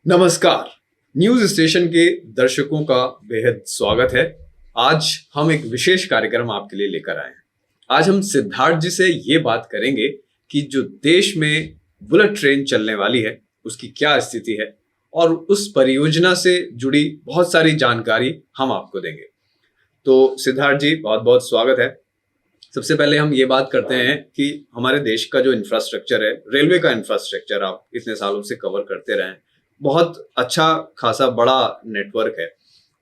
नमस्कार। News station के दर्शकों का बेहद स्वागत है। आज हम एक विशेष कार्यक्रम आपके लिए लेकर आए हैं। आज हम सिद्धार्थ जी से ये बात करेंगे कि जो देश में बुलेट ट्रेन चलने वाली है उसकी क्या स्थिति है और उस परियोजना से जुड़ी बहुत सारी जानकारी हम आपको देंगे। तो सिद्धार्थ जी, बहुत बहुत स्वागत है। सबसे पहले हम ये बात करते हैं कि हमारे देश का जो इंफ्रास्ट्रक्चर है, रेलवे का इंफ्रास्ट्रक्चर, आप इतने सालों से कवर करते रहे हैं, बहुत अच्छा खासा बड़ा नेटवर्क है।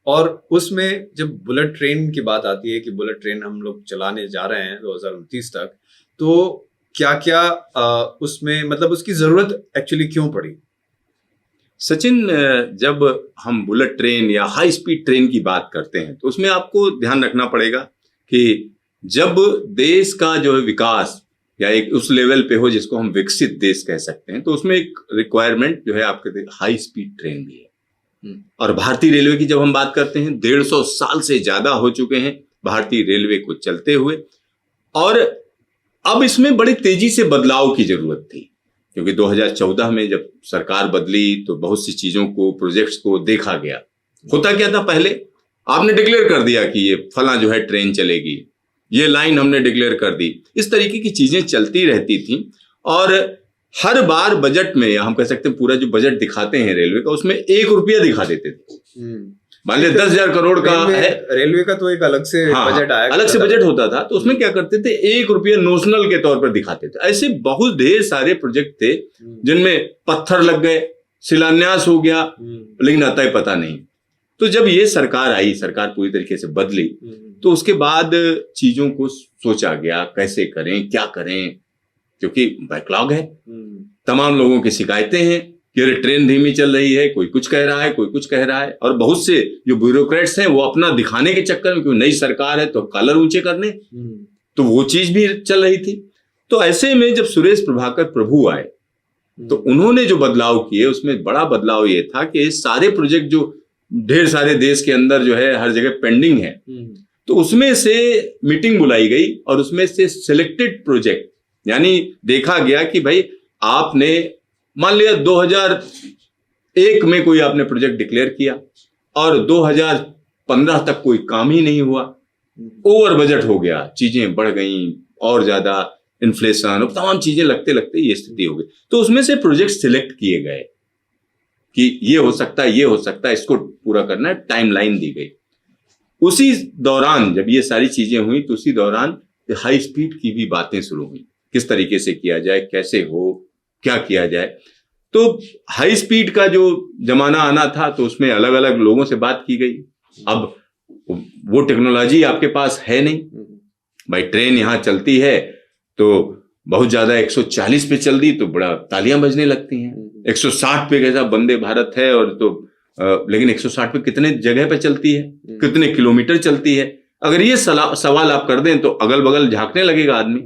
और उसमें जब बुलेट ट्रेन की बात आती है कि बुलेट ट्रेन हम लोग चलाने जा रहे हैं 2029 तक, तो क्या क्या उसमें मतलब उसकी जरूरत एक्चुअली क्यों पड़ी? सचिन, जब हम बुलेट ट्रेन या हाई स्पीड ट्रेन की बात करते हैं तो उसमें आपको ध्यान रखना पड़ेगा कि जब देश का जो है विकास या एक उस लेवल पे हो जिसको हम विकसित देश कह सकते हैं, तो उसमें एक रिक्वायरमेंट जो है आपके हाई स्पीड ट्रेन भी है। और भारतीय रेलवे की जब हम बात करते हैं, 150 साल से ज्यादा हो चुके हैं भारतीय रेलवे को चलते हुए, और अब इसमें बड़ी तेजी से बदलाव की जरूरत थी। क्योंकि 2014 में जब सरकार बदली तो बहुत सी चीजों को, प्रोजेक्ट्स को देखा गया। होता क्या था, पहले आपने डिक्लेयर कर दिया कि ये फला जो है ट्रेन चलेगी, ये लाइन हमने डिक्लेयर कर दी, इस तरीके की चीजें चलती रहती थी। और हर बार बजट में, या हम कह सकते हैं पूरा जो बजट दिखाते हैं रेलवे का, उसमें 1 रुपया दिखा देते थे। मान लिया 10,000 करोड़ का है रेलवे का, तो एक अलग से बजट आया, अलग से बजट होता था, तो उसमें क्या करते थे, 1 रुपया नोशनल के तौर पर दिखाते थे। ऐसे बहुत ढेर सारे प्रोजेक्ट थे जिनमें पत्थर लग गए, शिलान्यास हो गया, लेकिन अतः पता नहीं। तो जब ये सरकार आई, सरकार पूरी तरीके से बदली, तो उसके बाद चीजों को सोचा गया कैसे करें, क्या करें, क्योंकि बैकलॉग है, तमाम लोगों की शिकायतें हैं कि अरे ट्रेन धीमी चल रही है, कोई कुछ कह रहा है, कोई कुछ कह रहा है। और बहुत से जो ब्यूरोक्रेट्स हैं वो अपना दिखाने के चक्कर में, क्योंकि नई सरकार है तो कॉलर ऊंचे करने, तो वो चीज भी चल रही थी। तो ऐसे में जब सुरेश प्रभाकर प्रभु आए तो उन्होंने जो बदलाव किए, उसमें बड़ा बदलाव ये था कि सारे प्रोजेक्ट जो ढेर सारे देश के अंदर जो है हर जगह पेंडिंग है, तो उसमें से मीटिंग बुलाई गई और उसमें से सिलेक्टेड प्रोजेक्ट, यानी देखा गया कि भाई आपने मान लिया 2001 में कोई आपने प्रोजेक्ट डिक्लेयर किया और 2015 तक कोई काम ही नहीं हुआ, ओवर बजट हो गया, चीजें बढ़ गई और ज्यादा इन्फ्लेशन और तमाम चीजें लगते लगते ये स्थिति हो गई। तो उसमें से प्रोजेक्ट सिलेक्ट किए गए कि ये हो सकता है, ये हो सकता है, इसको पूरा करना है, टाइमलाइन दी गई। उसी दौरान जब ये सारी चीजें हुई तो उसी दौरान हाई स्पीड की भी बातें शुरू हुई, किस तरीके से किया जाए, कैसे हो, क्या किया जाए। तो हाई स्पीड का जो जमाना आना था तो उसमें अलग अलग लोगों से बात की गई। अब वो टेक्नोलॉजी आपके पास है नहीं भाई, ट्रेन यहाँ चलती है तो बहुत ज्यादा 140 पे चल दी तो बड़ा तालियां बजने लगती हैं, 160 पे कैसा वंदे भारत है, और तो लेकिन 160 पे कितने जगह पे चलती है, कितने किलोमीटर चलती है, अगर ये सवाल आप कर दें तो अगल बगल झांकने लगेगा आदमी।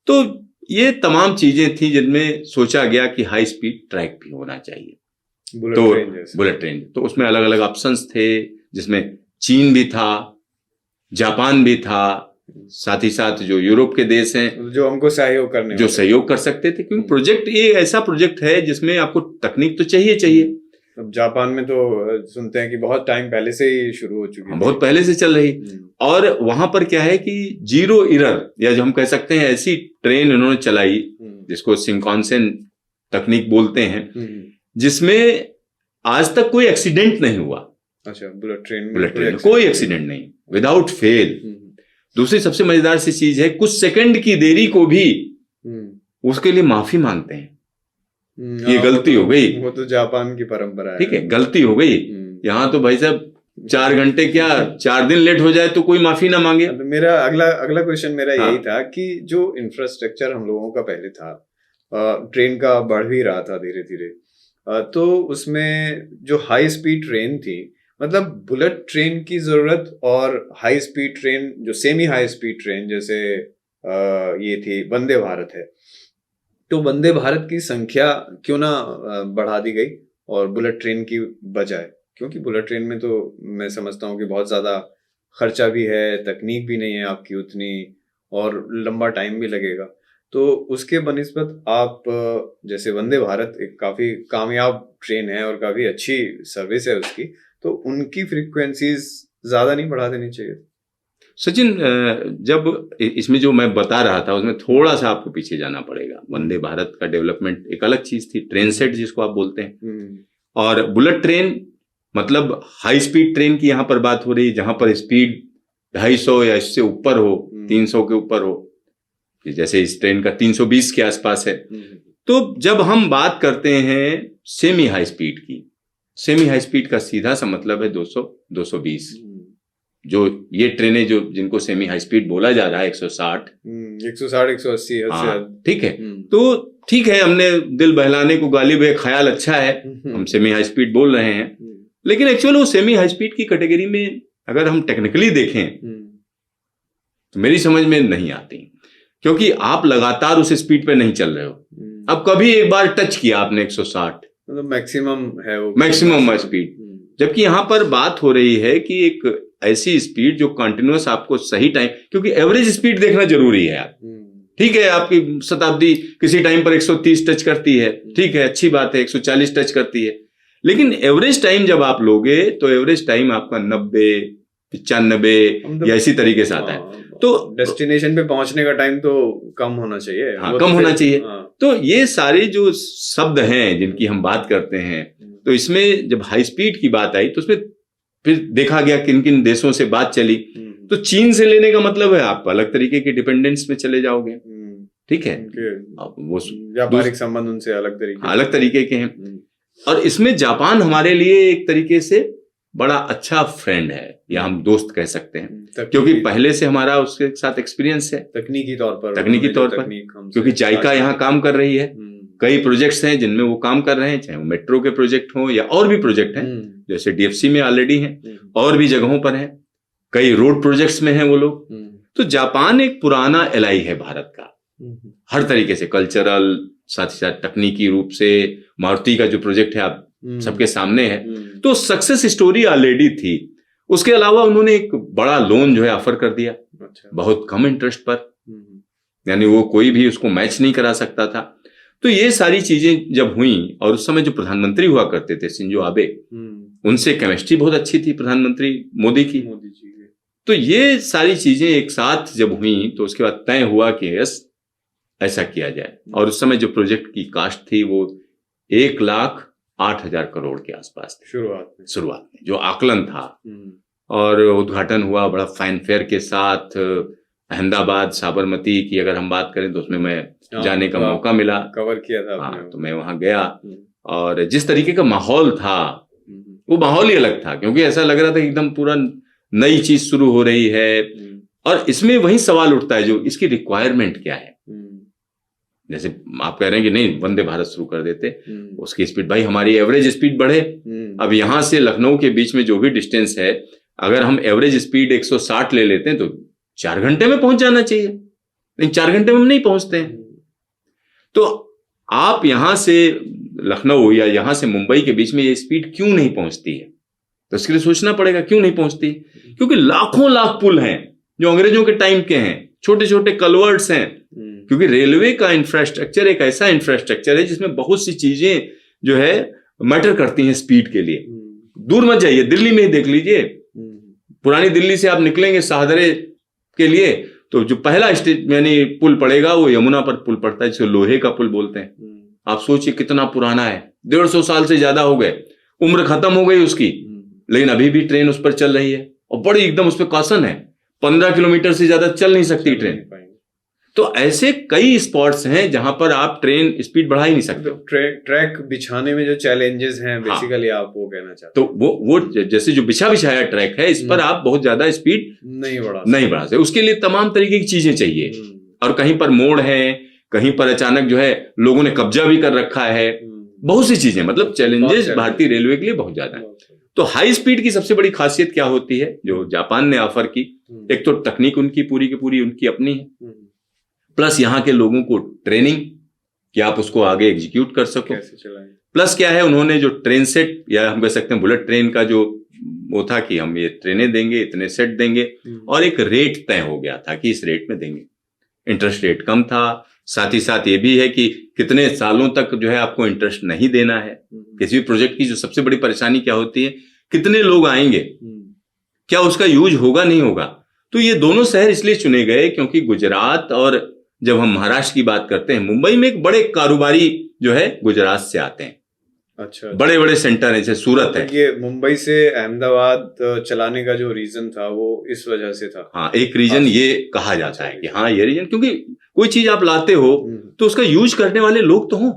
तो ये तमाम चीजें थी जिनमें सोचा गया कि हाई स्पीड ट्रैक भी होना चाहिए, बुलेट ट्रेन। तो उसमें अलग अलग ऑप्शंस थे, जिसमें चीन भी था, जापान भी था, साथ ही साथ जो यूरोप के देश हैं जो हमको सहयोग कर सकते थे, क्योंकि प्रोजेक्ट ये ऐसा प्रोजेक्ट है जिसमें आपको तकनीक तो चाहिए। अब जापान में तो सुनते हैं कि बहुत टाइम पहले से ही शुरू हो चुकी है, बहुत पहले से चल रही। और वहां पर क्या है कि जीरो एरर, या जो हम कह सकते हैं ऐसी ट्रेन उन्होंने चलाई जिसको शिंकानसेन तकनीक बोलते हैं, जिसमें आज तक कोई एक्सीडेंट नहीं हुआ। अच्छा, बुलेट ट्रेन में कोई एक्सीडेंट नहीं, विदाउट फेल। दूसरी सबसे मजेदार सी चीज है, कुछ सेकंड की देरी को भी उसके लिए माफी मांगते हैं, ये गलती हो गई। वो तो जापान की परंपरा है, ठीक है, गलती हो गई। यहाँ तो भाई साहब 4 घंटे क्या 4 दिन लेट हो जाए तो कोई माफी ना मांगे। तो मेरा अगला क्वेश्चन यही था कि जो इंफ्रास्ट्रक्चर हम लोगों का पहले था, ट्रेन का बढ़ भी रहा था धीरे धीरे, तो उसमें जो हाई स्पीड ट्रेन थी, मतलब बुलेट ट्रेन की जरूरत और हाई स्पीड ट्रेन, जो सेमी हाई स्पीड ट्रेन जैसे ये थी वंदे भारत है, तो वंदे भारत की संख्या क्यों ना बढ़ा दी गई और बुलेट ट्रेन की बजाय? क्योंकि बुलेट ट्रेन में तो मैं समझता हूँ कि बहुत ज्यादा खर्चा भी है, तकनीक भी नहीं है आपकी उतनी, और लंबा टाइम भी लगेगा। तो उसके बनिस्बत आप जैसे वंदे भारत एक काफी कामयाब ट्रेन है और काफी अच्छी सर्विस है उसकी, तो उनकी फ्रीक्वेंसीज ज्यादा नहीं बढ़ा देनी चाहिए? सचिन, जब इसमें जो मैं बता रहा था उसमें थोड़ा सा आपको पीछे जाना पड़ेगा। वंदे भारत का डेवलपमेंट एक अलग चीज थी, ट्रेन सेट जिसको आप बोलते हैं, और बुलेट ट्रेन मतलब हाई स्पीड ट्रेन की यहाँ पर बात हो रही है, जहां पर स्पीड 250 या इससे ऊपर हो, 300 के ऊपर हो, जैसे इस ट्रेन का 320 के आसपास है। तो जब हम बात करते हैं सेमी हाई स्पीड की, सेमी हाई स्पीड का सीधा सा मतलब है 200 220। जो ये ट्रेनें जो जिनको सेमी हाई स्पीड बोला जा रहा है 160 180 ठीक है। तो ठीक है, हमने दिल बहलाने को गालिब है, ख्याल अच्छा है, हम सेमी हाई स्पीड बोल रहे हैं, लेकिन एक्चुअली वो सेमी हाई स्पीड की कैटेगरी में अगर हम टेक्निकली देखें तो मेरी समझ में नहीं आती, क्योंकि आप लगातार उस स्पीड पे नहीं चल रहे हो। अब कभी एक बार टच किया आपने 160, मतलब मैक्सिमम है वो, मैक्सिमम स्पीड। जबकि यहां पर बात हो रही है कि एक ऐसी स्पीड जो कंटिन्यूअस आपको सही टाइम, क्योंकि एवरेज स्पीड देखना जरूरी है यार। ठीक है, आपकी शताब्दी किसी टाइम पर 130 टच करती है, ठीक है, अच्छी बात है, 140 टच करती है, लेकिन एवरेज टाइम जब आप लोगे तो एवरेज टाइम आपका 90 95 या इसी तरीके से आता है। तो डेस्टिनेशन पे पहुंचने का टाइम तो कम होना चाहिए। हाँ, कम होना चाहिए। तो ये सारे जो शब्द हैं जिनकी हम बात करते हैं, तो इसमें जब हाई स्पीड की बात आई तो उसमें फिर देखा गया किन किन देशों से बात चली। तो चीन से लेने का मतलब है आप अलग तरीके के डिपेंडेंस में चले जाओगे, ठीक है, वो व्यापारिक संबंध उनसे अलग तरीके के हैं। और इसमें जापान हमारे लिए एक तरीके से बड़ा अच्छा फ्रेंड है, या हम दोस्त कह सकते हैं, क्योंकि पहले से हमारा उसके साथ एक्सपीरियंस है तकनीकी तौर पर, क्योंकि जाइका यहाँ काम कर रही है, कई प्रोजेक्ट्स हैं जिनमें वो काम कर रहे हैं, चाहे वो मेट्रो के प्रोजेक्ट हो या और भी प्रोजेक्ट हैं, जैसे डीएफसी में ऑलरेडी हैं, और भी जगहों पर हैं, कई रोड प्रोजेक्ट्स में हैं वो लोग। तो जापान एक पुराना एलाई है भारत का, हर तरीके से, कल्चरल, साथ ही साथ तकनीकी रूप से। मारुति का जो प्रोजेक्ट है आप सबके सामने है, तो सक्सेस स्टोरी ऑलरेडी थी। उसके अलावा उन्होंने एक बड़ा लोन जो है ऑफर कर दिया, बहुत कम इंटरेस्ट पर, यानी वो कोई भी उसको मैच नहीं करा सकता था। तो ये सारी चीजें जब हुई, और उस समय जो प्रधानमंत्री हुआ करते थे शिंजो आबे, उनसे केमिस्ट्री बहुत अच्छी थी प्रधानमंत्री मोदी की। तो ये सारी चीजें एक साथ जब हुई तो उसके बाद तय हुआ कि यस ऐसा किया जाए। और उस समय जो प्रोजेक्ट की कास्ट थी वो 1,08,000 करोड़ के आसपास थी शुरुआत में जो आकलन था। और उद्घाटन हुआ बड़ा फैनफेयर के साथ। अहमदाबाद, साबरमती की अगर हम बात करें तो उसमें मैं जाने का मौका मिला, कवर किया था आपने। हाँ, तो मैं वहां गया, और जिस तरीके का माहौल था वो माहौल ही अलग था, क्योंकि ऐसा लग रहा था एकदम पूरा नई चीज शुरू हो रही है। और इसमें वही सवाल उठता है जो इसकी रिक्वायरमेंट क्या है। जैसे आप कह रहे हैं कि नहीं वंदे भारत शुरू कर देते, उसकी स्पीड, भाई हमारी एवरेज स्पीड बढ़े। अब यहां से लखनऊ के बीच में जो भी डिस्टेंस है, अगर हम एवरेज स्पीड 160 ले लेते हैं तो 4 घंटे में पहुंच जाना चाहिए, लेकिन 4 घंटे में हम नहीं पहुंचते हैं। तो आप यहां से लखनऊ या यहां से मुंबई के बीच में ये स्पीड क्यों नहीं पहुंचती है, तो इसके लिए सोचना पड़ेगा क्यों नहीं पहुंचती। क्योंकि लाखों लाख पुल हैं जो अंग्रेजों के टाइम के हैं, छोटे छोटे कलवर्ट्स हैं, क्योंकि रेलवे का इंफ्रास्ट्रक्चर एक ऐसा इंफ्रास्ट्रक्चर है जिसमें बहुत सी चीजें जो है मैटर करती हैं स्पीड के लिए। दूर मत जाइए, दिल्ली में ही देख लीजिए, पुरानी दिल्ली से आप निकलेंगे शाहदरे के लिए तो जो पहला यानी पुल पड़ेगा वो यमुना पर पुल पड़ता है, जिसको लोहे का पुल बोलते हैं। आप सोचिए कितना पुराना है, 150 साल से ज्यादा हो गए, उम्र खत्म हो गई उसकी, लेकिन अभी भी ट्रेन उस पर चल रही है, और बड़ी एकदम उस पर कॉशन है, 15 किलोमीटर से ज्यादा चल नहीं सकती ट्रेन। तो ऐसे कई स्पॉट्स हैं जहां पर आप ट्रेन स्पीड बढ़ा ही नहीं सकते। तो ट्रैक बिछाने में जो चैलेंजेस हैं बेसिकली, हाँ, आप वो कहना चाहते तो वो जैसे जो बिछाया ट्रैक है, इस पर आप बहुत ज्यादा स्पीड नहीं बढ़ा सकते। उसके लिए तमाम तरीके की चीजें चाहिए, और कहीं पर मोड़ है, कहीं पर अचानक जो है लोगों ने कब्जा भी कर रखा है, बहुत सी चीजें, मतलब चैलेंजेस भारतीय रेलवे के लिए बहुत ज्यादा है। तो हाई स्पीड की सबसे बड़ी खासियत क्या होती है जो जापान ने ऑफर की, एक तो तकनीक उनकी पूरी की पूरी उनकी अपनी है, प्लस यहाँ के लोगों को ट्रेनिंग कि आप उसको आगे एग्जीक्यूट कर सको। प्लस क्या है, उन्होंने जो ट्रेन सेट, या हम कह सकते हैं बुलेट ट्रेन का जो वो था कि हम ये ट्रेनें देंगे, इतने सेट देंगे, और एक रेट तय हो गया था कि इस रेट में देंगे। इंटरेस्ट रेट कम था, साथ ही साथ ये भी है कि कितने सालों तक जो है आपको इंटरेस्ट नहीं देना है। किसी भी प्रोजेक्ट की जो सबसे बड़ी परेशानी क्या होती है, कितने लोग आएंगे, क्या उसका यूज होगा नहीं होगा। तो ये दोनों शहर इसलिए चुने गए क्योंकि गुजरात और जब हम महाराष्ट्र की बात करते हैं, मुंबई में एक बड़े कारोबारी जो है गुजरात से आते हैं। अच्छा, बड़े बड़े सेंटर है, जैसे सूरत है। ये मुंबई से अहमदाबाद चलाने का जो रीजन था वो इस वजह से था। हाँ, एक रीजन ये कहा जाता है कि हाँ ये रीजन, क्योंकि कोई चीज आप लाते हो तो उसका यूज करने वाले लोग तो हों,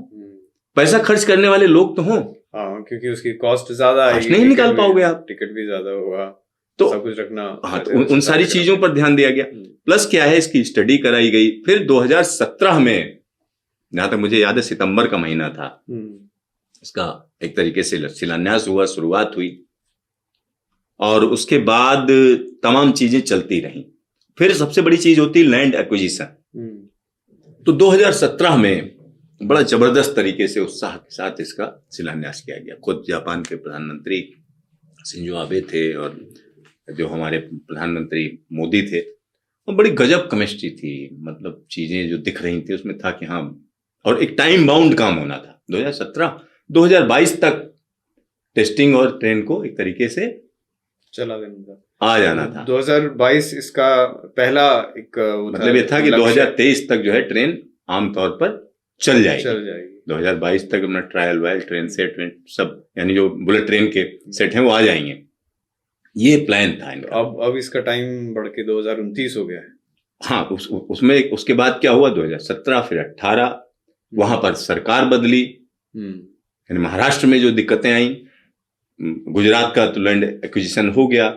पैसा खर्च करने वाले लोग तो हों। हाँ, क्योंकि उसकी कॉस्ट ज्यादा आएगी, नहीं निकाल पाओगे आप, टिकट भी ज्यादा होगा, तो सब कुछ रखना। हाँ, तो उन सारी चीजों पर ध्यान दिया गया। प्लस क्या है, इसकी स्टडी कराई गई। फिर 2017 में, जहां तक मुझे याद है सितंबर का महीना था, इसका एक तरीके से शिलान्यास हुआ, शुरुआत हुई, और उसके बाद तमाम चीजें चलती रहीं। फिर सबसे बड़ी चीज होती है लैंड एक्विजिशन। तो 2017 में बड़ा जबरदस्त तरीके से उत्साह के साथ इसका शिलान्यास किया गया। खुद जापान के प्रधानमंत्री शिंजो आबे थे और जो हमारे प्रधानमंत्री मोदी थे, और बड़ी गजब केमिस्ट्री थी। मतलब चीजें जो दिख रही थी उसमें था कि हाँ, और एक टाइम बाउंड काम होना था। 2017-2022 तक टेस्टिंग और ट्रेन को एक तरीके से चला देना था, आ जाना था। 2022 इसका पहला एक मतलब ये था कि 2023 तक जो है ट्रेन आमतौर पर चल जाएगी। 2022 तक अपना ट्रायल वायल ट्रेन सेट सब, यानी जो बुलेट ट्रेन के सेट हैं वो आ जाएंगे, ये प्लान था इनका। अब इसका टाइम बढ़ के 2029 हो गया है। हाँ, उसमें उसके बाद क्या हुआ, 2017 फिर 18 वहां पर सरकार बदली, यानी महाराष्ट्र में जो दिक्कतें आई, गुजरात का तो लैंड एक्विजिशन हो गया,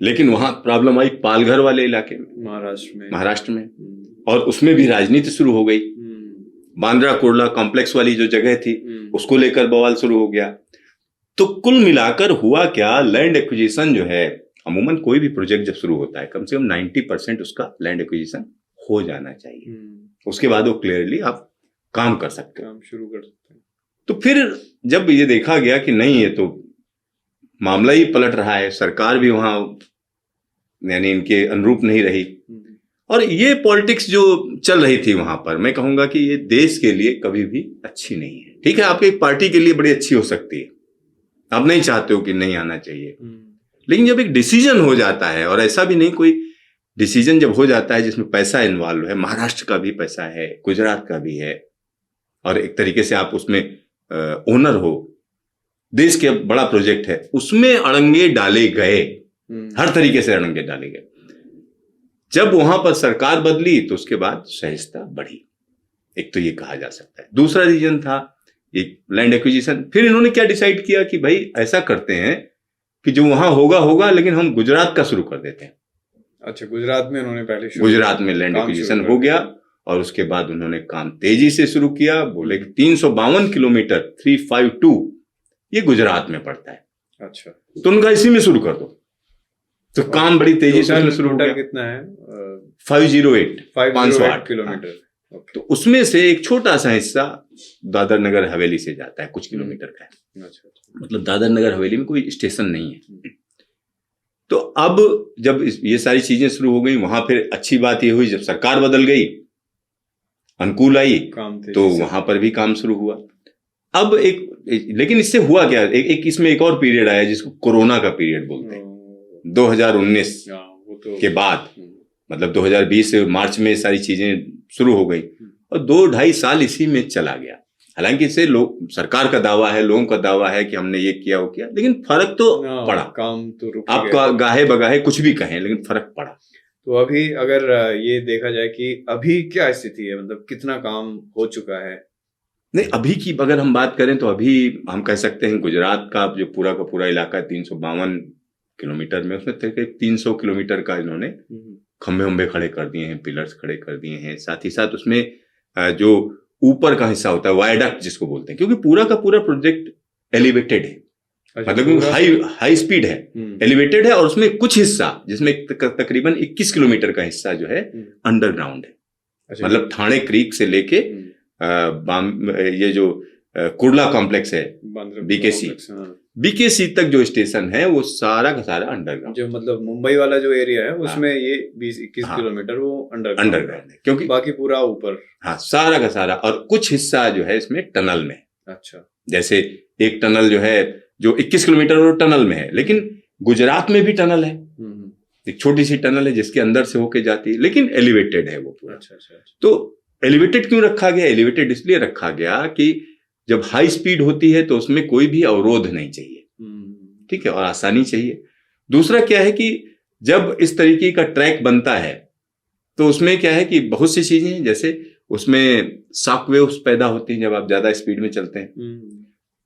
लेकिन वहां प्रॉब्लम आई पालघर वाले इलाके में, महाराष्ट्र में, और उसमें भी राजनीति शुरू हो गई। बांद्रा कुर्ला कॉम्प्लेक्स वाली जो जगह थी उसको लेकर बवाल शुरू हो गया। तो कुल मिलाकर हुआ क्या, लैंड एक्विजिशन जो है, अमूमन कोई भी प्रोजेक्ट जब शुरू होता है कम से कम 90% उसका लैंड एक्विजिशन हो जाना चाहिए। उसके बाद वो क्लियरली आप काम कर सकते हो, काम शुरू कर सकते हैं। तो फिर जब ये देखा गया कि नहीं, ये तो मामला ही पलट रहा है, सरकार भी वहां यानी इनके अनुरूप नहीं रही, और ये पॉलिटिक्स जो चल रही थी वहां पर, मैं कहूंगा कि ये देश के लिए कभी भी अच्छी नहीं है। ठीक है, आपकी एक पार्टी के लिए बड़ी अच्छी हो सकती है, आप नहीं चाहते हो कि नहीं आना चाहिए, लेकिन जब एक डिसीजन हो जाता है, और ऐसा भी नहीं, कोई डिसीजन जब हो जाता है जिसमें पैसा इन्वॉल्व है, महाराष्ट्र का भी पैसा है, गुजरात का भी है, और एक तरीके से आप उसमें ओनर हो, देश के बड़ा प्रोजेक्ट है, उसमें अड़ंगे डाले गए, हर तरीके से अड़ंगे डाले गए। जब वहां पर सरकार बदली तो उसके बाद सहिष्णुता बढ़ी, एक तो ये कहा जा सकता है। दूसरा रीजन था एक लैंड एक्विजिशन। फिर इन्होंने क्या डिसाइड किया कि भाई ऐसा करते हैं कि जो वहां होगा, लेकिन हम गुजरात का शुरू कर देते हैं। अच्छा, गुजरात में उन्होंने पहले गुजरात में लैंड एक्विजिशन हो गया, और उसके बाद उन्होंने काम तेजी से शुरू किया। बोले कि 352 किलोमीटर 352 ये गुजरात में पड़ता है। अच्छा, तो उनका इसी में शुरू कर दो, तो काम बड़ी तेजी से शुरू हो गया। कितना है? 508 किलोमीटर। तो उसमें से एक छोटा सा हिस्सा दादर नगर हवेली से जाता है, कुछ किलोमीटर का है। अच्छा, मतलब दादर नगर हवेली में कोई स्टेशन नहीं है। तो अब जब ये सारी चीजें शुरू हो गई, वहां फिर अच्छी बात ये हुई, जब सरकार बदल गई, अनुकूल आई, तो वहां पर भी काम शुरू हुआ। अब लेकिन इससे हुआ क्या, एक इसमें एक और पीरियड आया जिसको कोरोना का पीरियड बोलते हैं। 2019 के बाद, मतलब 2020 मार्च में सारी चीजें शुरू हो गई, और 2-2.5 साल इसी में चला गया। हालांकि इससे सरकार का दावा है, लोगों का दावा है कि हमने ये किया वो किया, लेकिन फर्क तो पड़ा, काम तो रुक गया। आपका गाहे बगाहे कुछ भी कहें, लेकिन फर्क पड़ा। तो अभी अगर ये देखा जाए कि अभी क्या स्थिति है, मतलब कितना काम हो चुका है? नहीं, अभी की अगर हम बात करें तो अभी हम कह सकते हैं गुजरात का जो पूरा का पूरा इलाका 352 किलोमीटर में, उसमें 300 किलोमीटर का इन्होंने खंभे उम्बे खड़े कर दिए हैं, पिलर्स खड़े कर दिए हैं। साथ ही साथ उसमें जो ऊपर का हिस्सा होता है, वायडक्ट जिसको बोलते हैं, क्योंकि पूरा का पूरा प्रोजेक्ट एलिवेटेड है। अच्छा, मतलब हाई स्पीड है, एलिवेटेड है, और उसमें कुछ हिस्सा जिसमें तकरीबन 21 किलोमीटर का हिस्सा जो है अंडरग्राउंड है। अच्छा, मतलब थाने क्रीक से लेके ये जो कुर्ला कॉम्प्लेक्स है, बीकेसी, हाँ। बीकेसी तक जो स्टेशन है वो सारा का सारा अंडरग्राउंड, जो मतलब मुंबई वाला जो एरिया है उसमें ये 20-21 किलोमीटर वो अंडरग्राउंड है, क्योंकि बाकी पूरा ऊपर। हाँ, सारा का सारा। और कुछ हिस्सा जो है इसमें टनल में। अच्छा। जैसे एक टनल जो है जो 21 किलोमीटर वो टनल में है, लेकिन गुजरात में भी टनल है, एक छोटी सी टनल है जिसके अंदर से होके जाती है, लेकिन एलिवेटेड है वो पूरा। अच्छा। तो एलिवेटेड क्यों रखा गया? एलिवेटेड इसलिए रखा गया कि जब हाई स्पीड होती है तो उसमें कोई भी अवरोध नहीं चाहिए, ठीक है, और आसानी चाहिए। दूसरा क्या है कि जब इस तरीके का ट्रैक बनता है तो उसमें क्या है कि बहुत सी चीजें हैं, जैसे उसमें शॉक वेव्स पैदा होती हैं जब आप ज्यादा स्पीड में चलते हैं।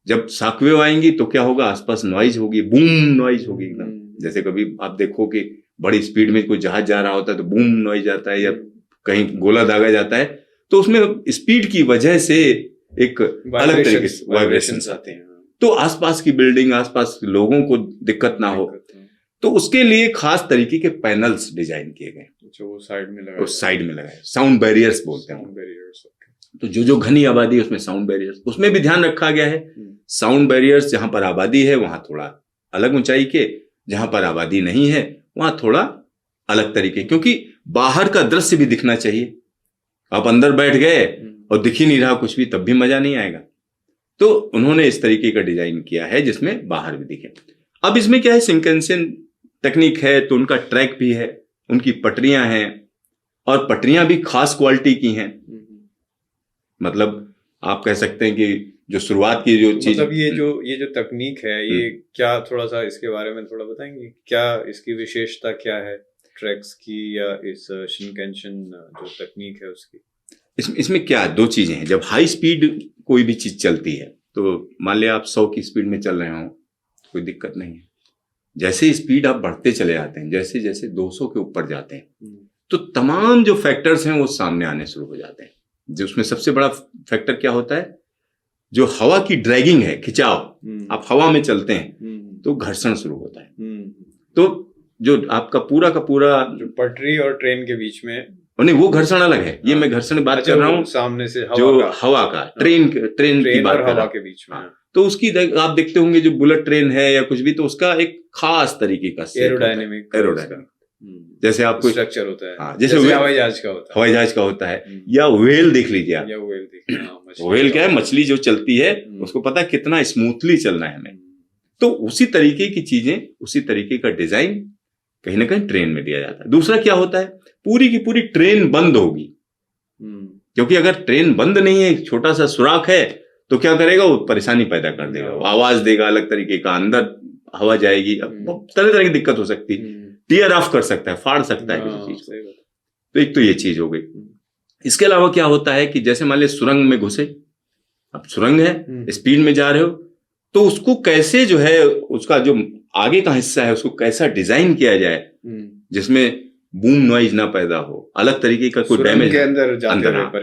जब शॉक वेव आएंगी तो क्या होगा, आसपास नॉइज होगी, बूम नॉइज होगी एकदम। जैसे कभी आप देखो कि बड़ी स्पीड में कोई जहाज जा रहा होता है तो बूम नॉइज आता है, या कहीं गोला दागा जाता है तो उसमें स्पीड की वजह से एक अलग तरीके से वाइब्रेशंस आते हैं। तो आसपास की बिल्डिंग, आसपास लोगों को दिक्कत ना हो, तो उसके लिए खास तरीके के पैनल्स डिजाइन किए गए, वो साइड में लगाए, उस साइड में लगाए, साउंड बैरियर्स बोलते हैं। तो जो घनी आबादी है उसमें साउंड बैरियर्स, उसमें भी ध्यान रखा गया है। साउंड बैरियर्स जहां पर आबादी है वहां थोड़ा अलग ऊंचाई के, जहां पर आबादी नहीं है वहां थोड़ा अलग तरीके, क्योंकि बाहर का दृश्य भी दिखना चाहिए। आप अंदर बैठ गए और दिख ही नहीं रहा कुछ भी, तब भी मजा नहीं आएगा। तो उन्होंने इस तरीके का डिजाइन किया है जिसमें बाहर भी दिखे। अब इसमें क्या है, शिंकानसेन टेक्निक है तो उनका ट्रैक भी है, उनकी पटरियां हैं, और पटरियां भी खास क्वालिटी की हैं। मतलब आप कह सकते हैं कि जो शुरुआत की जो चीज, मतलब ये जो तकनीक है, ये क्या, थोड़ा सा इसके बारे में थोड़ा बताएंगे, क्या इसकी विशेषता क्या है ट्रैक्स की या इस शिंकानसेन जो तकनीक है उसकी? इसमें क्या दो चीजें हैं। जब हाई स्पीड कोई भी चीज चलती है तो मान लिया आप 100 की स्पीड में चल रहे हो, कोई दिक्कत नहीं है। जैसे स्पीड आप बढ़ते चले जाते हैं, जैसे जैसे 200 के ऊपर जाते हैं, तो तमाम जो फैक्टर्स हैं वो सामने आने शुरू हो जाते हैं। जो उसमें सबसे बड़ा फैक्टर क्या होता है, जो हवा की ड्रैगिंग है, खिंचाव। आप हवा में चलते हैं तो घर्षण शुरू होता है। तो जो आपका पूरा का पूरा जो पटरी और ट्रेन के बीच में, नहीं, वो घर्षण अलग है। ये मैं घर्षण की बात कर रहा हूँ सामने से जो हवा का, ट्रेन की बात कर रहा के बीच में। तो उसकी आप देखते होंगे जो बुलेट ट्रेन है या कुछ भी, तो उसका एक खास तरीके का एरोडायनेमिक जैसे आपको स्ट्रक्चर होता है। हाँ, जैसे हवाई जहाज का होता है, या व्हेल देख लीजिए आप। व्हेल क्या है, मछली जो चलती है उसको पता है कितना स्मूथली चलना है हमें। तो उसी तरीके की चीजें, उसी तरीके का डिजाइन कहीं ना कहीं ट्रेन में दिया जाता है। दूसरा क्या होता है, पूरी की पूरी ट्रेन बंद होगी, क्योंकि अगर ट्रेन बंद नहीं है, छोटा सा सुराख है, तो क्या करेगा, वो परेशानी पैदा कर देगा, वो आवाज देगा अलग तरीके का, अंदर हवा जाएगी, तरह तरह की दिक्कत हो सकती है, टीयर ऑफ कर सकता है, फाड़ सकता है किसी चीज को। तो एक तो ये चीज हो गई। इसके अलावा क्या होता है कि जैसे मान लीजिए सुरंग में घुसे, अब सुरंग है, स्पीड में जा रहे हो, तो उसको कैसे जो है, उसका जो आगे का हिस्सा है उसको कैसा डिजाइन किया जाए जिसमें बूम नॉइज ना पैदा हो, अलग तरीके का कोई डैमेज के अंदर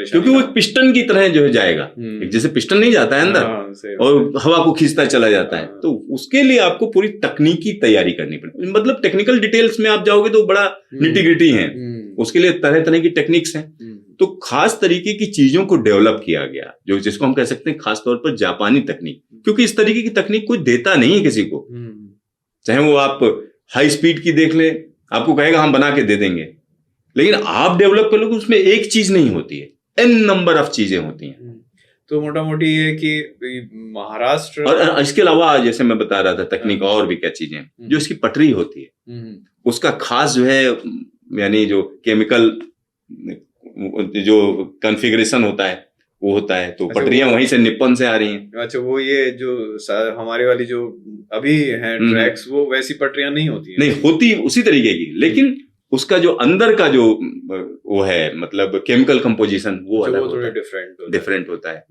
क्योंकि वो एक पिस्टन की तरह जो है जाएगा, जैसे पिस्टन नहीं जाता है अंदर और हवा को खींचता चला जाता है, तो उसके लिए आपको पूरी तकनीकी तैयारी करनी पड़ेगी। मतलब टेक्निकल डिटेल्स में आप जाओगे तो बड़ा निटी ग्रिटी है, उसके लिए तरह तरह की टेक्निक्स हैं। तो खास तरीके की चीजों को डेवलप किया गया, जो जिसको हम कह सकते हैं खास तौर पर जापानी तकनीक, क्योंकि इस तरीके की तकनीक कोई देता नहीं है किसी को। चाहे वो आप हाई स्पीड की देख ले, आपको कहेगा हम बना के दे देंगे, लेकिन आप डेवलप कर लोगे, उसमें एक चीज नहीं होती है, एन नंबर ऑफ चीजें होती हैं। तो मोटा मोटी ये कि महाराष्ट्र, और इसके अलावा जैसे मैं बता रहा था तकनीक, और भी क्या चीजें, जो इसकी पटरी होती है उसका खास जो है, यानी जो केमिकल जो कॉन्फ़िगरेशन होता है वो होता है, तो पटरियां वहीं से निप्पन से आ रही हैं। अच्छा, वो ये जो हमारे वाली जो अभी है ट्रैक्स, वो वैसी पटरियां नहीं होती हैं? नहीं होती, उसी तरीके की, लेकिन उसका जो अंदर का जो वो है, मतलब केमिकल कंपोजिशन, वो अलग होता है, डिफरेंट होता है,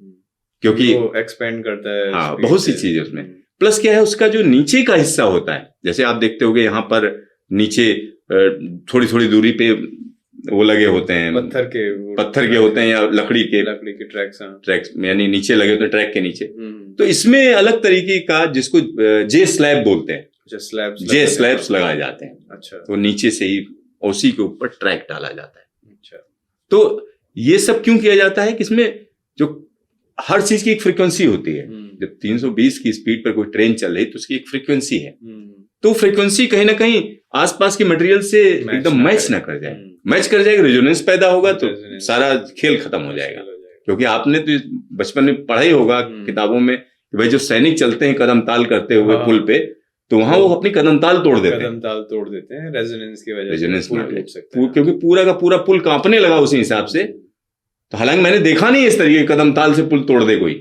क्योंकि वो एक्सपेंड करता है। हाँ, बहुत सी चीजें उसमें। प्लस क्या है, उसका जो नीचे का हिस्सा होता है, जैसे आप देखते होगे यहाँ पर नीचे थोड़ी थोड़ी दूरी पे वो लगे होते हैं, पत्थर के होते हैं या लकड़ी के ट्रैक्स, यानी नीचे लगे होते हैं ट्रैक के नीचे। तो इसमें अलग तरीके का, जिसको जे स्लैब बोलते हैं, जे स्लैब्स लगाए जाते हैं। अच्छा, तो नीचे से ही उसी के ऊपर ट्रैक डाला जाता है। अच्छा, तो ये सब क्यों किया जाता है कि इसमें जो हर चीज की एक फ्रीक्वेंसी होती है। जब 320 की स्पीड पर कोई ट्रेन चल रही तो उसकी एक फ्रीक्वेंसी है, तो फ्रीक्वेंसी कहीं ना कहीं आसपास के मटेरियल से एकदम मैच ना कर जाए। मैच कर जाएगा, रेजोनेंस पैदा होगा तो सारा खेल खत्म हो जाएगा। क्योंकि आपने तो बचपन में पढ़ा ही होगा किताबों में कि भाई जो सैनिक चलते हैं कदम ताल करते हुए पुल पे, तो वहां वो अपनी कदम ताल तोड़ देते हैं रेजोनेंस की वजह से पुल टूट सकता है, क्योंकि पूरा का पूरा पुल कांपने लगा उसी हिसाब से। तो हालांकि मैंने देखा नहीं इस तरीके कदम ताल से पुल तोड़ दे कोई,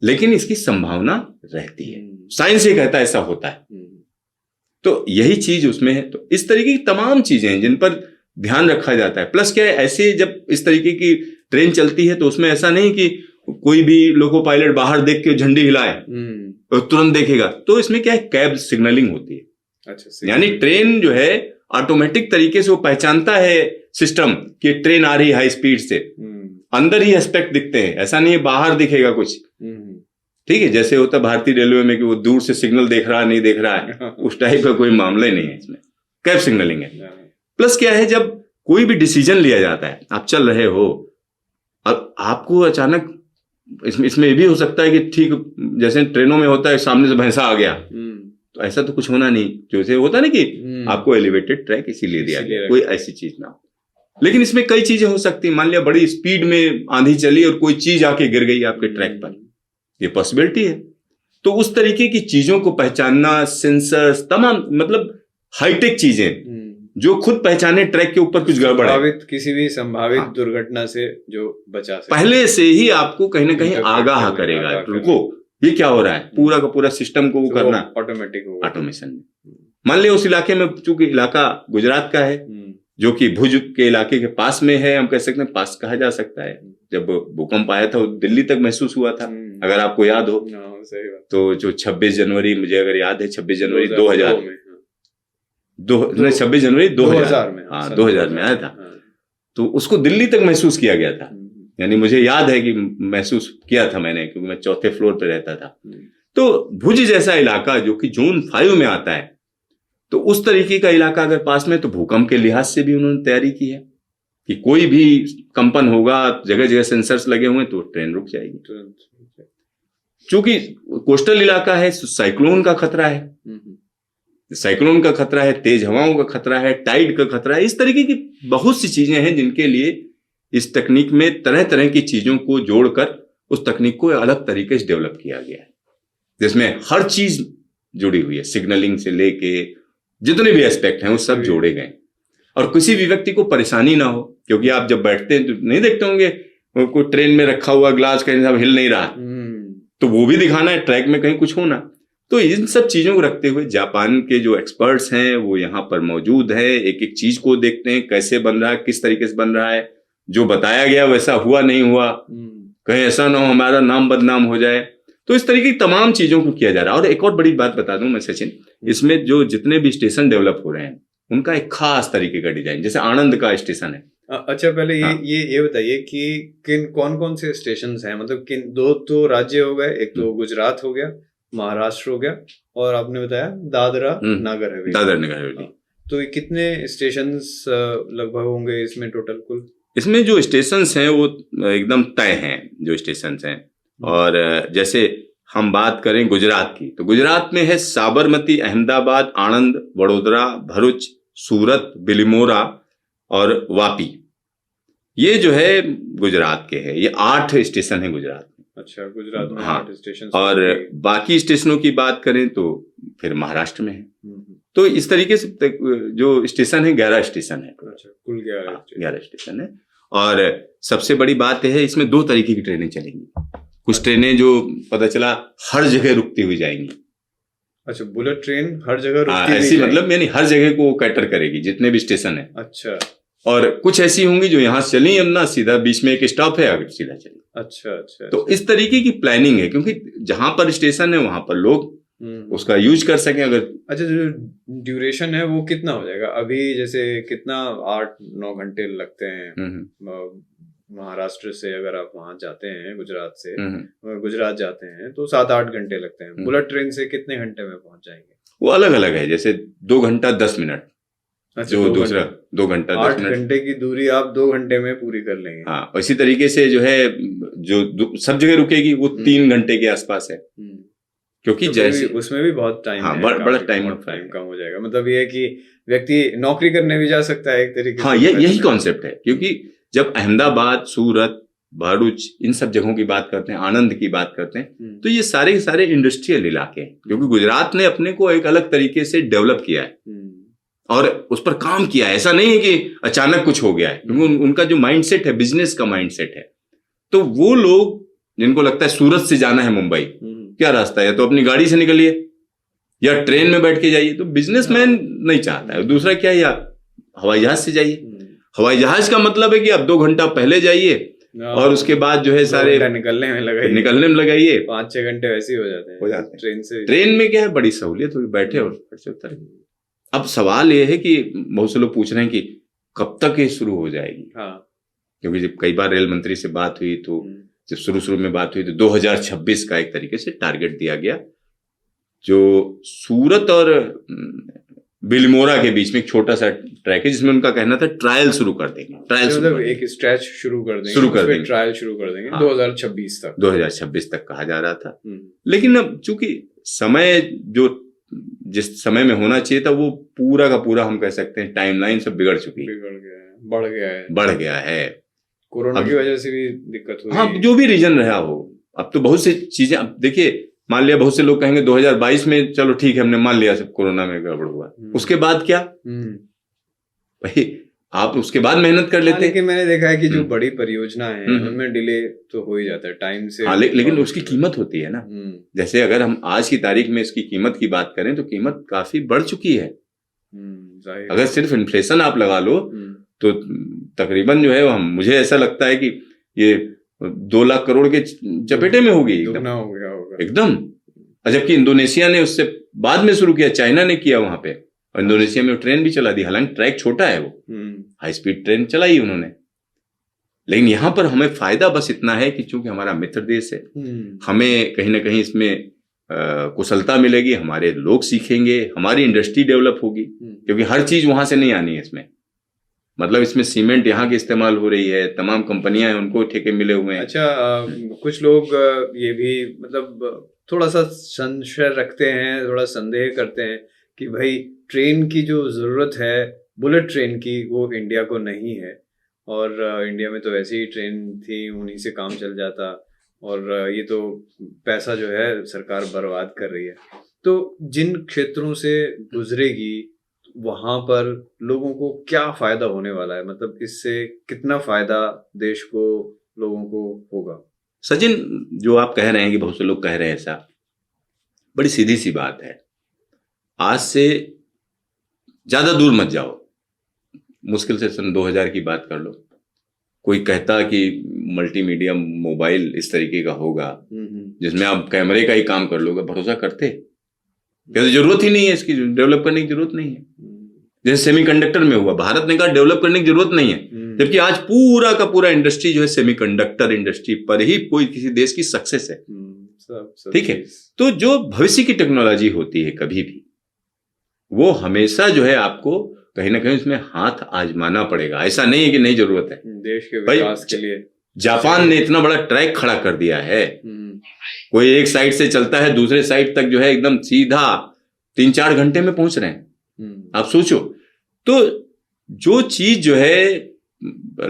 लेकिन इसकी संभावना रहती है, साइंस ये कहता है ऐसा होता है। तो यही चीज उसमें है। तो इस तरीके की तमाम चीजें हैं जिन पर ध्यान रखा जाता है। प्लस क्या है, ऐसे जब इस तरीके की ट्रेन चलती है तो उसमें ऐसा नहीं कि कोई भी लोको पायलट बाहर देख के झंडी हिलाए और तुरंत देखेगा। तो इसमें क्या है, कैब सिग्नलिंग होती है। अच्छा, यानी ट्रेन जो है ऑटोमेटिक तरीके से वो पहचानता है सिस्टम कि ट्रेन आ रही है हाई स्पीड से। अंदर ही एस्पेक्ट दिखते हैं, ऐसा नहीं है बाहर दिखेगा कुछ। ठीक है, जैसे होता भारतीय रेलवे में कि वो दूर से सिग्नल देख रहा है नहीं देख रहा है, उस टाइप का कोई मामला ही नहीं है इसमें। कैब सिग्नलिंग है। प्लस क्या है, जब कोई भी डिसीजन लिया जाता है, आप चल रहे हो, अब आपको अचानक इसमें ये भी हो सकता है कि ठीक जैसे ट्रेनों में होता है सामने से भैंसा आ गया, तो ऐसा तो कुछ होना नहीं। जैसे होता ना कि आपको एलिवेटेड ट्रैक इसीलिए दिया गया, कोई ऐसी चीज ना हो। लेकिन इसमें कई चीजें हो सकती हैं। मान लिया बड़ी स्पीड में आंधी चली और कोई चीज आके गिर गई आपके ट्रैक पर, ये पॉसिबिलिटी है। तो उस तरीके की चीजों को पहचानना, सेंसर्स, तमाम मतलब हाईटेक चीजें जो खुद पहचाने ट्रैक के ऊपर कुछ गड़बड़ है, किसी भी संभावित दुर्घटना से जो बचा सके, पहले से ही आपको कहीं ना कहीं आगाह करेगा। रुको, ये क्या हो रहा है, पूरा का पूरा सिस्टम को वो करना ऑटोमेटिक होगा, ऑटोमेशन में। मान लिया उस इलाके में, चूंकि इलाका गुजरात का है जो कि भुज के इलाके के पास में है, हम कह सकते हैं पास कहा जा सकता है। जब भूकंप आया था वो दिल्ली तक महसूस हुआ था, अगर आपको याद हो। तो जो 26 जनवरी, मुझे अगर याद है 26 जनवरी 2000 26 जनवरी 2000 में, हाँ 2000 में आया था। तो उसको दिल्ली तक महसूस किया गया था। यानी मुझे याद है कि महसूस किया था मैंने, क्योंकि मैं 4थे फ्लोर पे रहता था। तो भुज जैसा इलाका जो कि जोन 5 में आता है, तो उस तरीके का इलाका अगर पास में, तो भूकंप के लिहाज से भी उन्होंने तैयारी की है कि कोई भी कंपन होगा, जगह जगह सेंसर्स लगे हुए, तो ट्रेन रुक जाएगी। चूंकि कोस्टल इलाका है, साइक्लोन का खतरा है, साइक्लोन का खतरा है, तेज हवाओं का खतरा है, टाइड का खतरा है। इस तरीके की बहुत सी चीजें हैं जिनके लिए इस तकनीक में तरह तरह की चीजों को जोड़कर उस तकनीक को अलग तरीके से डेवलप किया गया है, जिसमें हर चीज जुड़ी हुई है। सिग्नलिंग से लेके जितने भी एस्पेक्ट हैं वो सब जोड़े गए, और किसी भी व्यक्ति को परेशानी ना हो। क्योंकि आप जब बैठते हैं तो नहीं देखते होंगे कोई ट्रेन में रखा हुआ ग्लास कहीं सब हिल नहीं रहा, तो वो भी दिखाना है ट्रैक में कहीं कुछ होना। तो इन सब चीजों को रखते हुए जापान के जो एक्सपर्ट्स हैं वो यहाँ पर मौजूद हैं, एक एक चीज को देखते हैं कैसे बन रहा है, किस तरीके से बन रहा है, जो बताया गया वैसा हुआ नहीं हुआ, कहीं ऐसा ना हो हमारा नाम बदनाम हो जाए। तो इस तरीके की तमाम चीजों को किया जा रहा है। और एक और बड़ी बात बता दूं मैं सचिन, इसमें जो जितने भी स्टेशन डेवलप हो रहे हैं उनका एक खास तरीके का डिजाइन, जैसे आनंद का स्टेशन है। अच्छा, पहले हाँ। ये बताइए कि कौन कौन से स्टेशन हैं, मतलब किन दो तो राज्य हो गए, एक तो गुजरात हो गया, महाराष्ट्र हो गया, और आपने बताया दादरा नगर हवेली। तो कितने स्टेशंस लगभग होंगे इसमें टोटल कुल? इसमें जो स्टेशंस हैं वो एकदम तय हैं जो स्टेशंस हैं। और जैसे हम बात करें गुजरात की, तो गुजरात में है साबरमती, अहमदाबाद, आणंद, वडोदरा, भरूच, सूरत, बिलिमोरा और वापी। ये जो है गुजरात के है, ये 8 स्टेशन है गुजरात में। अच्छा, गुजरात में हाँ, 8 स्टेशन। और बाकी स्टेशनों की बात करें तो फिर महाराष्ट्र में है। तो इस तरीके से जो स्टेशन है 11 स्टेशन है। अच्छा, कुल 11 स्टेशन है। और सबसे बड़ी बात यह है, इसमें 2 तरीके की ट्रेनें चलेंगी। कुछ ट्रेनें जो पता चला हर जगह रुकती हुई जाएंगी। अच्छा, बुलेट ट्रेन हर जगह रुकती हुई ऐसी मतलब यानी हर जगह को कैटर करेगी जितने भी स्टेशन है। अच्छा। और कुछ ऐसी होंगी जो यहाँ से चली ना, सीधा बीच में एक स्टॉप है, आगे सीधा चली। अच्छा। तो इस तरीके की प्लानिंग है, क्योंकि जहां पर स्टेशन है वहां पर लोग उसका यूज कर सकें। अगर अच्छा, जो ड्यूरेशन है वो कितना हो जाएगा अभी? जैसे कितना 8-9 घंटे लगते हैं महाराष्ट्र से, अगर आप वहां जाते हैं गुजरात से, गुजरात जाते हैं तो 7-8 घंटे लगते हैं। बुलेट ट्रेन से कितने घंटे में पहुंच जाएंगे? वो अलग अलग है, जैसे 2 घंटा 10 मिनट। अच्छा, जो दूसरा 2 घंटा 10 8 मिनट। घंटे की दूरी आप 2 घंटे में पूरी कर लेंगे। हाँ, इसी तरीके से जो है जो सब जगह रुकेगी वो 3 घंटे के आसपास है, क्योंकि तो जैसे उसमें भी बहुत टाइम हाँ, है, बड़ा काफी टाइम बहुत लगता है। टाइम कम हो जाएगा। मतलब ये है कि व्यक्ति नौकरी करने भी जा सकता है एक तरीके हाँ, से। यही कॉन्सेप्ट है, क्योंकि जब अहमदाबाद, सूरत, भरूच इन सब जगहों की बात करते हैं, आनंद की बात करते हैं, तो ये सारे के सारे इंडस्ट्रियल इलाके हैं, क्योंकि गुजरात ने अपने को एक अलग तरीके से डेवलप किया है और उस पर काम किया है। ऐसा नहीं है कि अचानक कुछ हो गया है, क्योंकि उनका जो माइंडसेट है, बिजनेस का माइंडसेट है। तो वो लोग जिनको लगता है सूरत से जाना है मुंबई, क्या रास्ता है, या तो अपनी गाड़ी से निकलिए या ट्रेन में बैठ के जाइए, तो बिजनेसमैन नहीं चाहता है। दूसरा क्या है, या हवाई जहाज से जाइए। हवाई जहाज का मतलब है कि आप 2 घंटा पहले जाइए और उसके बाद जो है सारे निकलने में लगाइए 5-6 घंटे वैसे ही हो जाते हैं ट्रेन से। ट्रेन में क्या है, बड़ी सहूलियत होगी, बैठे और फट से उतर। अब सवाल ये है कि बहुत से लोग पूछ रहे हैं कि कब तक ये शुरू हो जाएगी। क्योंकि जब कई बार रेल मंत्री से बात हुई, तो जब शुरू में बात हुई तो 2026 का एक तरीके से टारगेट दिया गया, जो सूरत और बिलमोरा के बीच में एक छोटा सा ट्रैक है, जिसमें उनका कहना था ट्रायल शुरू कर देंगे। मतलब एक स्ट्रेच शुरू कर देंगे, ट्रायल शुरू कर देंगे। हाँ, 2026 तक कहा जा रहा था। लेकिन अब चूंकि समय जो जिस समय में होना चाहिए था, वो पूरा का पूरा हम कह सकते हैं टाइमलाइन सब बिगड़ चुकी है, बढ़ गया है। कोरोना की वजह से भी दिक्कत हुई। हाँ, जो भी रीजन रहा हो, अब तो बहुत सी चीजें, अब देखिए, मान लिया बहुत से लोग कहेंगे 2022 में चलो ठीक है, हमने मान लिया सब कोरोना में गड़बड़ हुआ, उसके बाद क्या भाई, आप उसके बाद मेहनत कर लेते। लेकिन मैंने देखा है कि जो बड़ी परियोजना है उनमें डिले तो हो ही जाता है टाइम से। हाँ, लेकिन उसकी कीमत होती है ना। जैसे अगर हम आज की तारीख में इसकी कीमत की बात करें तो कीमत काफी बढ़ चुकी है। अगर सिर्फ इन्फ्लेशन आप लगा लो तो तकरीबन जो है, मुझे ऐसा लगता है कि ये 2 लाख करोड़ के चपेटे में होगी एकदम। जबकि इंडोनेशिया ने उससे बाद में शुरू किया, चाइना ने किया वहां पे, और इंडोनेशिया में ट्रेन भी चला दी। हालांकि ट्रैक छोटा है, वो हाई स्पीड ट्रेन चलाई उन्होंने। लेकिन यहां पर हमें फायदा बस इतना है कि चूंकि हमारा मित्र देश है, हमें कहीं ना कहीं इसमें कुशलता मिलेगी, हमारे लोग सीखेंगे, हमारी इंडस्ट्री डेवलप होगी, क्योंकि हर चीज वहां से नहीं आनी है इसमें। मतलब इसमें सीमेंट यहाँ की इस्तेमाल हो रही है, तमाम कंपनियां हैं, उनको ठेके मिले हुए हैं। अच्छा, कुछ लोग ये भी मतलब थोड़ा सा संशय रखते हैं, थोड़ा संदेह करते हैं कि भाई ट्रेन की जो जरूरत है, बुलेट ट्रेन की, वो इंडिया को नहीं है। और इंडिया में तो वैसे ही ट्रेन थी, उन्हीं से काम चल जाता, और ये तो पैसा जो है सरकार बर्बाद कर रही है। तो जिन क्षेत्रों से गुजरेगी वहां पर लोगों को क्या फायदा होने वाला है, मतलब इससे कितना फायदा देश को, लोगों को होगा? सचिन, जो आप कह रहे हैं कि बहुत से लोग कह रहे हैं ऐसा, बड़ी सीधी सी बात है। आज से ज्यादा दूर मत जाओ, मुश्किल से सन 2000 की बात कर लो, कोई कहता कि मल्टीमीडिया मोबाइल इस तरीके का होगा जिसमें आप कैमरे का ही काम कर लोगे, भरोसा करते? तो जरूरत ही नहीं है इसकी, डेवलप करने की जरूरत नहीं है। जैसे सेमीकंडक्टर में हुआ, भारत ने कहा डेवलप करने की जरूरत नहीं है, जबकि आज पूरा का पूरा इंडस्ट्री जो है सेमीकंडक्टर इंडस्ट्री पर ही कोई किसी देश की सक्सेस है। ठीक है, तो जो भविष्य की टेक्नोलॉजी होती है कभी भी, वो हमेशा जो है आपको कहीं ना कहीं उसमें हाथ आजमाना पड़ेगा। ऐसा नहीं है कि नहीं जरूरत है देश के विकास के लिए। जापान ने इतना बड़ा ट्रैक खड़ा कर दिया है, कोई एक साइड से चलता है दूसरे साइड तक जो है एकदम सीधा 3-4 घंटे में पहुंच रहे हैं। आप सोचो, तो जो चीज जो है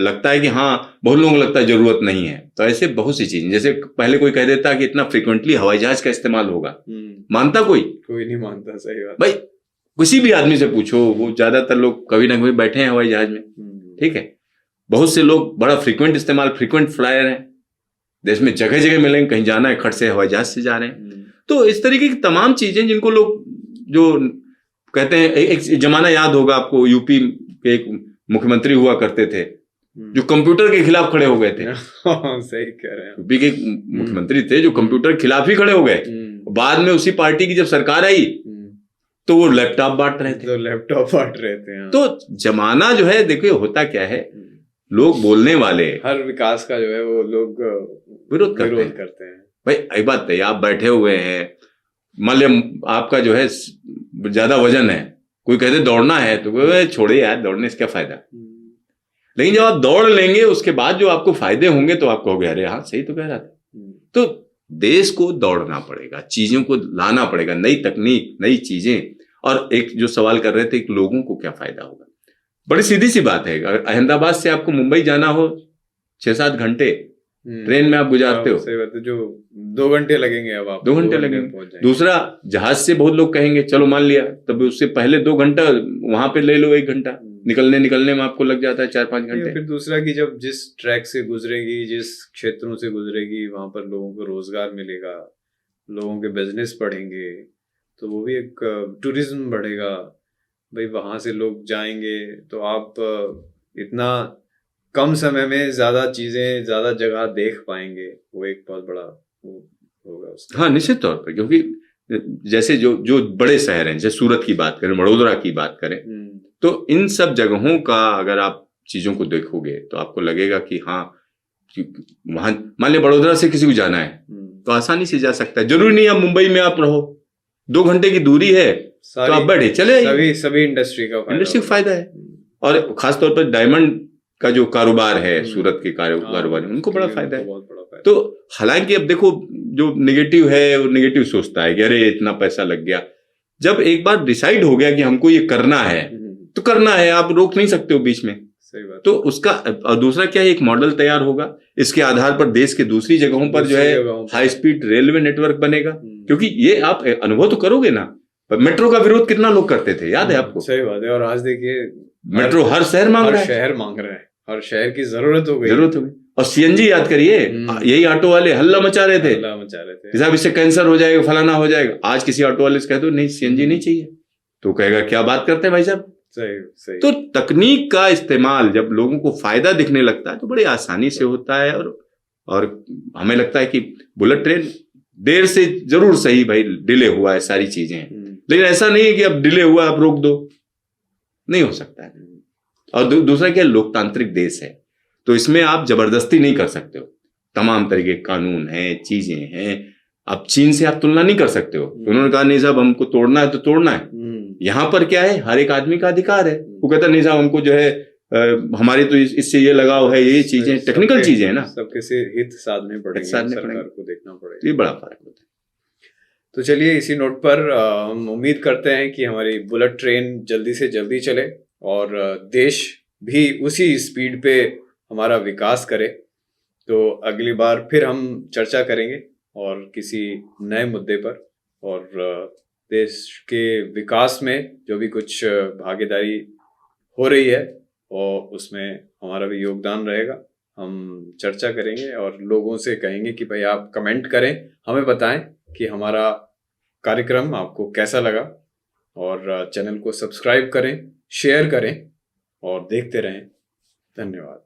लगता है कि हाँ, बहुत लोगों को लगता है जरूरत नहीं है, तो ऐसे बहुत सी चीजें, जैसे पहले कोई कह देता कि इतना फ्रिक्वेंटली हवाई जहाज का इस्तेमाल होगा, मानता कोई नहीं मानता। सही बात भाई, किसी भी आदमी से पूछो, वो ज्यादातर लोग कभी ना कभी बैठे हैं हवाई जहाज में। ठीक है, बहुत से लोग बड़ा फ्रीक्वेंट इस्तेमाल, फ्रीक्वेंट फ्लायर हैं, देश में जगह जगह मिलेंगे, कहीं जाना है खट से हवाई जहाज से जा रहे हैं। तो इस तरीके की तमाम चीजें जिनको लोग जो कहते हैं, एक जमाना याद होगा आपको, यूपी के एक मुख्यमंत्री हुआ करते थे जो कंप्यूटर के खिलाफ खड़े हो गए थे। सही कह रहे हैं। यूपी के मुख्यमंत्री थे जो कंप्यूटर के खिलाफ ही खड़े हो गए। बाद में उसी पार्टी की जब सरकार आई तो वो लैपटॉप बांट रहे थे। तो जमाना जो है, देखिए होता क्या है, लोग बोलने वाले, हर विकास का जो है वो लोग विरोध करते हैं। भाई एक बात है, आप बैठे हुए हैं, मान लिया आपका जो है ज्यादा वजन है कोई कहते दौड़ना है तो कोई छोड़े यार, दौड़ने से क्या फायदा। लेकिन जब आप दौड़ लेंगे उसके बाद जो आपको फायदे होंगे तो आप कहोगे अरे हाँ सही तो कह रहा था। तो देश को दौड़ना पड़ेगा, चीजों को लाना पड़ेगा, नई तकनीक, नई चीजें। और एक जो सवाल कर रहे थे कि लोगों को क्या फायदा होगा, बड़ी सीधी सी बात है। अगर अहमदाबाद से आपको मुंबई जाना हो 6-7 घंटे ट्रेन में आप गुजारते हो, सही बात है, जो 2 घंटे लगेंगे, अब आप 2 घंटे लगेंगे। दूसरा, जहाज से बहुत लोग कहेंगे चलो मान लिया, तब उससे पहले 2 घंटा वहां पे ले लो, 1 घंटा निकलने में आपको लग जाता है 4-5 घंटे। फिर दूसरा कि जब जिस ट्रैक से गुजरेगी, जिस क्षेत्रों से गुजरेगी, वहां पर लोगों को रोजगार मिलेगा, लोगों के बिजनेस बढ़ेंगे, तो वो भी एक टूरिज्म बढ़ेगा भाई। वहां से लोग जाएंगे तो आप इतना कम समय में ज्यादा चीजें, ज्यादा जगह देख पाएंगे। वो एक बहुत बड़ा वो होगा उसका। हाँ निश्चित तौर पर, क्योंकि जैसे जो बड़े शहर हैं, जैसे सूरत की बात करें, वडोदरा की बात करें, तो इन सब जगहों का अगर आप चीजों को देखोगे तो आपको लगेगा कि हाँ, वहां मान लिया बड़ोदरा से किसी को जाना है तो आसानी से जा सकता है। जरूरी नहीं आप मुंबई में आप रहो, 2 घंटे की दूरी है तो आप बैठे चले, सभी इंडस्ट्री का फायदा है। और खासतौर पर डायमंड का जो कारोबार है, सूरत के कारोबार है, उनको बड़ा फायदा है। तो हालांकि अब देखो, जो नेगेटिव है वो नेगेटिव सोचता है कि अरे इतना पैसा लग गया। जब एक बार डिसाइड हो गया कि हमको ये करना है तो करना है, आप रोक नहीं सकते हो बीच में। सही बात। तो उसका, और दूसरा क्या है, एक मॉडल तैयार होगा, इसके आधार पर देश के दूसरी जगहों पर जो है हाई स्पीड रेलवे नेटवर्क बनेगा। क्योंकि ये आप अनुभव तो करोगे ना, मेट्रो का विरोध कितना लोग करते थे, याद है आपको? सही बात है। और आज देखिए मेट्रो हर शहर मांग रहा है, हर शहर की जरूरत हो गई। और सीएनजी याद करिए, यही ऑटो वाले हल्ला मचा रहे थे कि साहब इससे कैंसर हो जाएगा, फलाना हो जाएगा। आज किसी ऑटो वाले से कह दो नहीं सीएनजी नहीं चाहिए तो कहेगा क्या बात करते हैं भाई साहब। सही। तो तकनीक का इस्तेमाल जब लोगों को फायदा दिखने लगता है तो बड़ी आसानी से होता है। और हमें लगता है कि बुलेट ट्रेन देर से जरूर सही भाई, डिले हुआ है, सारी चीजें हैं, लेकिन ऐसा नहीं है कि अब डिले हुआ आप रोक दो, नहीं हो सकता है। और दूसरा क्या, लोकतांत्रिक देश है तो इसमें आप जबरदस्ती नहीं कर सकते हो। तमाम तरह के कानून हैं, चीजें हैं। अब चीन से आप तुलना नहीं कर सकते हो। उन्होंने कहा नहीं साहब हमको तोड़ना है तो तोड़ना है। यहाँ पर क्या है, हर एक आदमी का अधिकार है। वो कहता नहीं साहब हमको जो है हमारे तो इससे ये लगाव है, ये चीजें टेक्निकल चीजें है ना, सबके से हित साधने पड़ेंगे, सरकार को देखना पड़ेगा। ये बड़ा फर्क होता है। तो चलिए इसी नोट पर हम उम्मीद करते हैं कि हमारी बुलेट ट्रेन जल्दी से जल्दी चले और देश भी उसी स्पीड पे हमारा विकास करे। तो अगली बार फिर हम चर्चा करेंगे और किसी नए मुद्दे पर, और देश के विकास में जो भी कुछ भागीदारी हो रही है और उसमें हमारा भी योगदान रहेगा। हम चर्चा करेंगे और लोगों से कहेंगे कि भाई आप कमेंट करें, हमें बताएं कि हमारा कार्यक्रम आपको कैसा लगा, और चैनल को सब्सक्राइब करें, शेयर करें और देखते रहें। धन्यवाद।